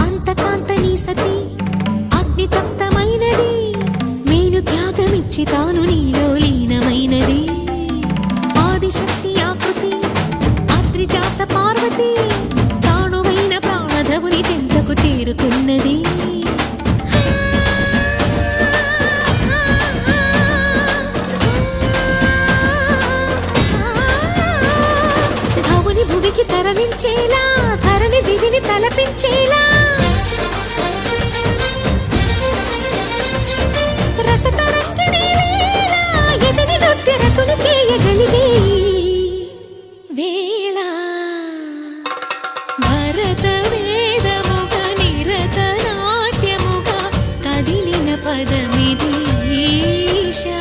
అంతకాంతని సతి అగ్ని తప్తమైనది, మేలు త్యాగమిచ్చి తాను నీలో లీనమైనది. ఆదిశక్తి ఆకృతి అద్రిజాత పార్వతి, తానువైన ప్రాణధవుని చెంతకు చేరుతున్నది. భువికి తరలించేలా, ధరణి దివిని తలపించేలా, రసతరంగిణి లీల ఎదిని నృత్యరతుని చేయగలిగే వేళ. భరత వేదముగా నిరత నాట్యముగా కదిలిన పదమిది ఈశా.